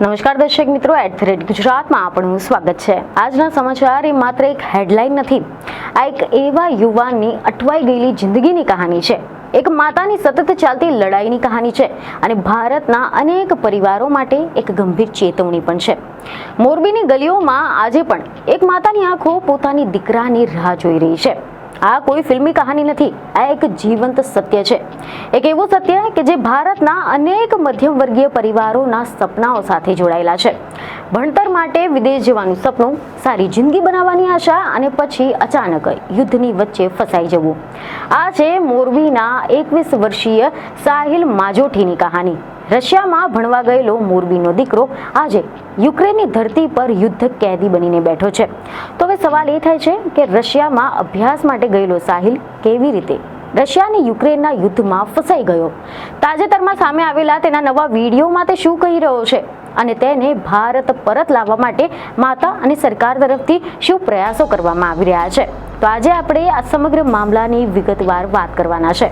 નમસ્કાર દર્શક મિત્રો, @ગુજરાતમાં આપનું સ્વાગત છે। આજના સમાચાર એ માત્ર એક હેડલાઇન નથી, આ એક એવા યુવાનની અટવાઈ ગયેલી જિંદગીની કહાની છે, એક માતાની સતત ચાલતી લડાઈની કહાની છે અને ભારતના અનેક પરિવારો માટે એક ગંભીર ચેતવણી પણ છે। મોરબીની ગલીઓમાં આજે પણ એક માતાની આંખો પોતાની દીકરાની રાહ જોઈ રહી છે। આ કોઈ ફિલ્મી કહાની નથી, આ એક જીવંત સત્ય છે, એક એવું સત્ય કે જે ભારતના અનેક મધ્યમ વર્ગીય પરિવારોના સપનાઓ સાથે જોડાયેલા છે। ભણતર માટે વિદેશ જવાનું સપનું, સારી જિંદગી બનાવવાની આશા અને પછી અચાનક યુદ્ધની વચ્ચે ફસાઈ જવું। આ છે મોરબીના 21 વર્ષીય સાહિલ માજોઠીની કહાની। રશિયામાં ભણવા ગયેલો મોરબીનો દીકરો આજે યુક્રેનની ધરતી પર યુદ્ધ કેદી બનીને બેઠો છે। તો હવે સવાલ એ થાય છે કે રશિયામાં અભ્યાસ માટે ગયેલો સાહિલ કેવી રીતે રશિયાની યુક્રેનના યુદ્ધમાં ફસાઈ ગયો? તાજેતરમાં સામે આવેલા તેના નવા વિડીયોમાં તે શું કહી રહ્યો છે અને તેને ભારત પરત લાવવા માટે માતા અને સરકાર તરફથી શું પ્રયાસો કરવામાં આવી રહ્યા છે? તો આજે આપણે આ સમગ્ર મામલાની વિગતવાર વાત કરવાના છે।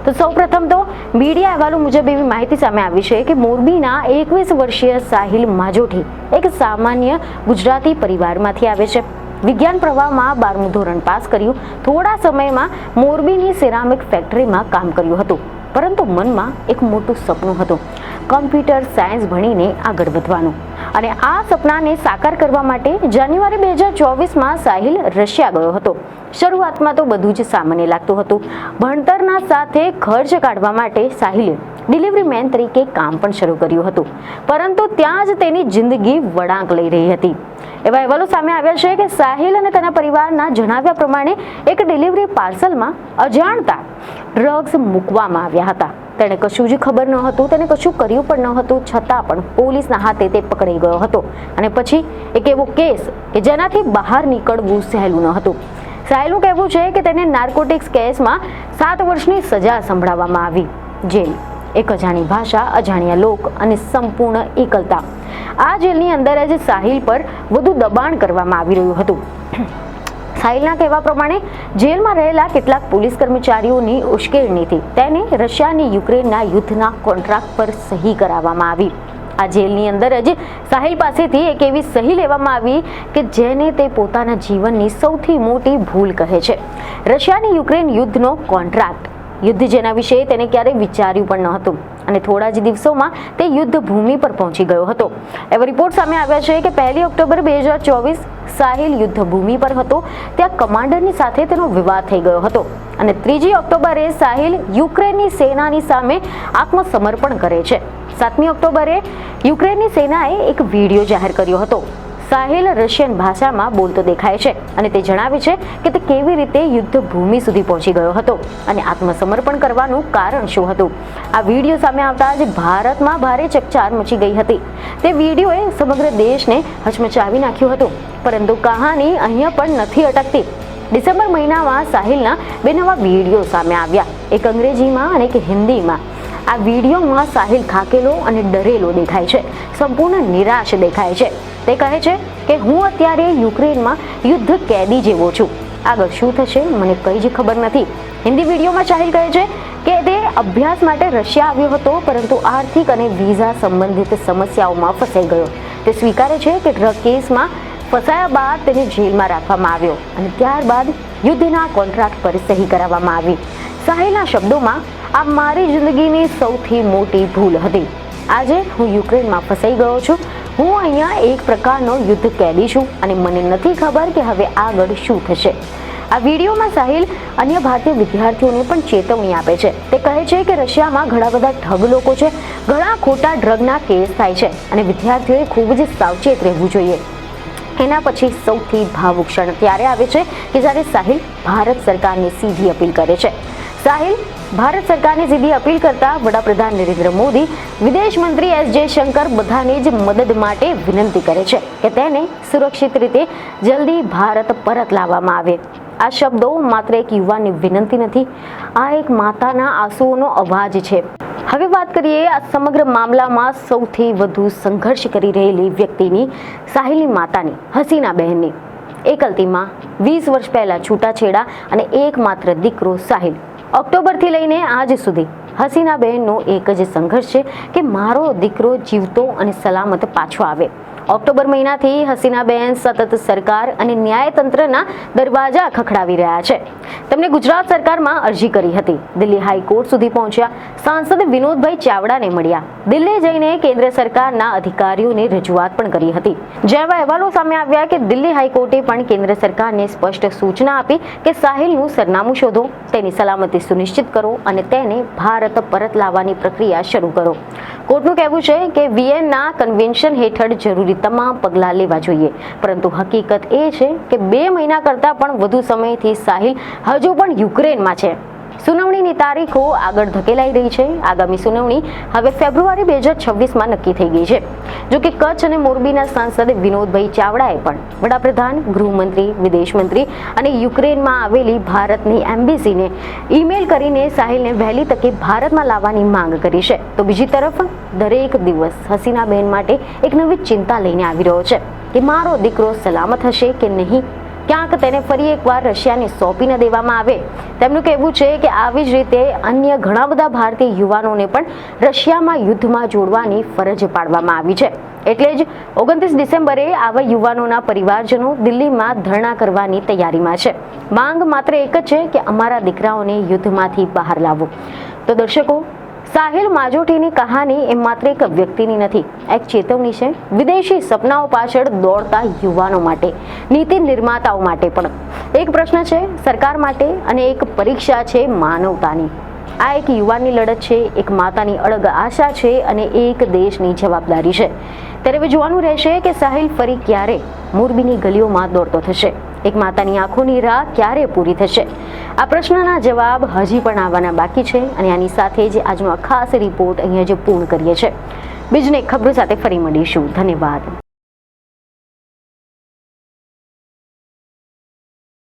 તો સૌપ્રથમ તો મીડિયા અહેવાલો મુજબ એવી માહિતી સામે આવી છે કે મોરબીના 21 વર્ષીય સાહિલ માજોઠી એક સામાન્ય ગુજરાતી પરિવારમાંથી આવે છે। વિજ્ઞાન પ્રવાહમાં 12મું ધોરણ પાસ કર્યું। થોડા સમયમાં મોરબીની સિરામિક ફેક્ટરીમાં કામ કર્યું હતું, પરંતુ મનમાં એક મોટું સપનું હતું, કમ્પ્યુટર સાયન્સ ભણીને આગળ વધવાનું। અને આ સપનાને સાકાર કરવા માટે જાન્યુઆરી 2024માં સાહિલ રશિયા ગયો હતો। શરૂઆતમાં તો બધું જ સામાન્ય લાગતું હતું। ભણતરના સાથે ખર્ચ કાઢવા માટે સાહિલે ડિલિવરી મેન તરીકે કામ પણ શરૂ કર્યું હતું, પરંતુ ત્યાં જ તેની જિંદગી વળાંક લઈ રહી હતી। એવા અહેવાલો સામે આવ્યા છે કે સાહિલ અને તેના પરિવારના જણાવ્યા પ્રમાણે એક ડિલિવરી પાર્સલમાં અજાણતા ડ્રગ્સ મૂકવામાં આવ્યા હતા। તેને કશું જ ખબર ન હતું, તેને કશું કર્યું પણ ન હતું, છતાં પણ પોલીસના હાથે તે પકડાઈ ગયો હતો અને પછી એક એવો કેસ કે જેનાથી બહાર નીકળવું સહેલું ન હતું। સાહિલનું કહેવું છે કે તેને નાર્કોટિક્સ કેસમાં 7 વર્ષની સજા સંભળાવવામાં આવી। જેલ, એક અજાણી ભાષા, અજાણ્યા લોક અને સંપૂર્ણ એકલતા। આ જેલની અંદર જ સાહિલ પર વધુ દબાણ કરવામાં આવી રહ્યું હતું। સાહિલના કહેવા પ્રમાણે જેલમાં રહેલા કેટલાક પોલીસ કર્મચારીઓની ઉશ્કેરણીથી તેને રશિયાની યુક્રેનના યુદ્ધના કોન્ટ્રાક્ટ પર સહી કરાવવામાં આવી। આ જેલની અંદર જ સાહિલ પાસેથી એક એવી સહી લેવામાં આવી કે જેને તે પોતાના જીવનની સૌથી મોટી ભૂલ કહે છે। રશિયાની યુક્રેન યુદ્ધનો કોન્ટ્રાક્ટ, યુદ્ધ જેના વિશે તેને ક્યારેય વિચાર્યું પણ ન હતું અને થોડા જ દિવસોમાં તે યુદ્ધ ભૂમિ પર પહોંચી ગયો હતો। એવા રિપોર્ટ સામે આવ્યા છે કે 1 ઓક્ટોબર 2024 સાહિલ યુદ્ધ ભૂમિ પર હતો, ત્યાં કમાન્ડરની સાથે તેનો વિવાદ થઈ ગયો હતો અને 3 ઓક્ટોબરે સાહિલ યુક્રેનની સેનાની સામે આત્મસમર્પણ કરે છે। 7 ઓક્ટોબરે યુક્રેનની સેનાએ એક વિડીયો જાહેર કર્યો હતો। સાહિલ રશિયન ભાષામાં બોલતો દેખાય છે અને તે જણાવે છે કે તે કેવી રીતે યુદ્ધ ભૂમિ સુધી પહોંચી ગયો હતો અને આત્મસમર્પણ કરવાનું કારણ શું હતું। આ વિડીયો સામે આવતા જ ભારતમાં ભારે ચકચાર મચી ગઈ હતી। તે વિડીયોએ સમગ્ર દેશને હચમચાવી નાખ્યું હતું, પરંતુ કહાની અહીંયા પણ નથી અટકતી। ડિસેમ્બર મહિનામાં સાહિલના 2 નવા વિડીયો સામે આવ્યા, એક અંગ્રેજીમાં અને એક હિન્દીમાં। આ વિડીયોમાં સાહિલ થાકેલો અને ડરેલો દેખાય છે, સંપૂર્ણ નિરાશ દેખાય છે। તે કહે છે કે હું અત્યારે યુક્રેનમાં યુદ્ધ કેદી જેવો છું, આગળ શું થશે મને કંઈ જ ખબર નથી। હિન્દી વિડીયોમાં સાહિલ કહે છે કે તે અભ્યાસ માટે રશિયા આવ્યો હતો, પરંતુ આર્થિક અને વિઝા સંબંધિત સમસ્યાઓમાં ફસાઈ ગયો। તે સ્વીકારે છે કે ડ્રગ કેસમાં ફસાયા બાદ તેને જેલમાં રાખવામાં આવ્યો અને ત્યારબાદ યુદ્ધના કોન્ટ્રાક્ટ પર સહી કરાવવામાં આવી। સાહિલના શબ્દોમાં, આ મારી જિંદગીની સૌથી મોટી ભૂલ હતી। આજે હું યુક્રેનમાં ફસાઈ ગયો છું, હું અહીંયા એક પ્રકારનો યુદ્ધ કેદી છું અને મને નથી ખબર કે હવે આગળ શું થશે। આ વિડીયોમાં સાહિલ અન્ય ભારતીય વિદ્યાર્થીઓને પણ ચેતવણી આપે છે। તે કહે છે કે રશિયામાં ઘણા બધા ઠગ લોકો છે, ઘણા ખોટા ડ્રગના કેસ થાય છે અને વિદ્યાર્થીઓએ ખૂબ જ સાવચેત રહેવું જોઈએ। એના પછી સૌથી ભાવુક ક્ષણ ત્યારે આવે છે કે જ્યારે સાહિલ ભારત સરકારને સીધી અપીલ કરે છે। સાહિલ ભારત સરકારને સીધી અપીલ કરતા વડાપ્રધાન નરેન્દ્ર મોદી, વિદેશ મંત્રી એસ જયશંકર બધાને જ મદદ માટે વિનંતી કરે છે કે તેને સુરક્ષિત રીતે જલ્દી ભારત પરત લાવવામાં આવે। આ શબ્દો માત્ર એક યુવાનની વિનંતી નથી, આ એક માતાના આંસુઓનો અવાજ છે। હવે વાત કરીએ આ સમગ્ર મામલામાં સૌથી વધુ સંઘર્ષ કરી રહેલી વ્યક્તિની, સાહિલની માતાની, હસીના બહેનની। એકલતીમાં 20 વર્ષ પહેલા છૂટાછેડા અને એકમાત્ર દીકરો સાહિલ ઓક્ટોબરથી લઈને આજ સુધી હસીનાબેનનો એક જ સંઘર્ષ છે કે મારો દીકરો જીવતો અને સલામત પાછો આવે. ઓક્ટોબર મહિનાથી હસીનાબેન સતત સરકાર અને ન્યાયતંત્રના દરવાજા ખખડાવી રહ્યા છે. તેમણે ગુજરાત સરકારમાં અરજી કરી હતી, દિલ્હી હાઈકોર્ટ સુધી પહોંચ્યા, સાંસદ વિનોદભાઈ ચાવડાને મળ્યા, દિલ્હી જઈને કેન્દ્ર સરકારના અધિકારીઓને રજૂઆત પણ કરી હતી. જેવા અહેવાલો સામે આવ્યા કે દિલ્હી હાઈકોર્ટે પણ કેન્દ્ર સરકારને સ્પષ્ટ સૂચના આપી કે સાહિલનું સરનામું શોધો, તેની સલામતી સુનિશ્ચિત કરો અને તેને ભારત પરત લાવવાની પ્રક્રિયા શરૂ કરો. કોર્ટનું કહેવું છે કે વિયેના કન્વેન્શન હેઠળ જરૂરી તમામ પગલાં લેવા જોઈએ, પરંતુ હકીકત એ છે કે 2 મહિના કરતાં પણ વધુ સમયથી સાહિલ હજુ પણ યુક્રેનમાં છે. સુનાવણીની તારીખો આગળ ધકેલાઈ રહી છે. આગામી સુનાવણી હવે ફેબ્રુઆરી 2026માં નક્કી થઈ ગઈ છે. જો કે કચ્છ અને મોરબીના સાંસદ વિનોદભાઈ ચાવડાએ પણ વડાપ્રધાન, ગૃહમંત્રી, વિદેશ મંત્રી અને યુક્રેનમાં આવેલી ભારતની એમ્બેસીને ઈમેલ કરીને સાહિલને વહેલી તકે ભારતમાં લાવવાની માંગ કરી છે. તો બીજી તરફ દરેક દિવસ હસીનાબેન માટે એક નવી ચિંતા લઈને આવી રહ્યો છે કે મારો દીકરો સલામત હશે કે નહીં, ક્યાંક તેને ફરી એકવાર રશિયાને સોંપી ન દેવામાં આવે. તેમનું કહેવું છે કે આવી જ રીતે અન્ય ઘણા બધા ભારતીય યુવાનોને પણ રશિયામાં યુદ્ધમાં જોડવાની ફરજ પાડવામાં આવી છે. એટલે જ 29 ડિસેમ્બરે આવા યુવાનોના પરિવારજનો દિલ્હીમાં ધરણા કરવાની તૈયારીમાં છે. માંગ માત્ર એક જ છે કે અમારા દીકરાઓને યુદ્ધમાંથી બહાર લાવો. તો દર્શકો, સાહિલ માજોટીની કહાની એ માત્ર એક વ્યક્તિની નથી, એક ચેતવણી છે વિદેશી સપનાઓ પાછળ દોડતા યુવાનો માટે, નીતિ નિર્માતાઓ માટે પણ. એક પ્રશ્ન છે સરકાર માટે અને એક પરીક્ષા છે માનવતાની. આ એક યુવાનની લડત છે, એક માતાની અડગ આશા છે અને એક દેશની જવાબદારી છે. ત્યારે હવે જોવાનું રહેશે કે સાહિલ ફરી ક્યારે મોરબીની ગલીઓમાં દોડતો થશે, એક માતાની આંખોની રાહ ક્યારે પૂરી થશે. આ પ્રશ્નના જવાબ હજી પણ આવવાના બાકી છે. અને આની સાથે જ આજનો આ ખાસ રિપોર્ટ અહીંયા જે પૂર્ણ કરીએ છીએ. બીજને ખબર સાથે ફરી મળીશું. ધન્યવાદ.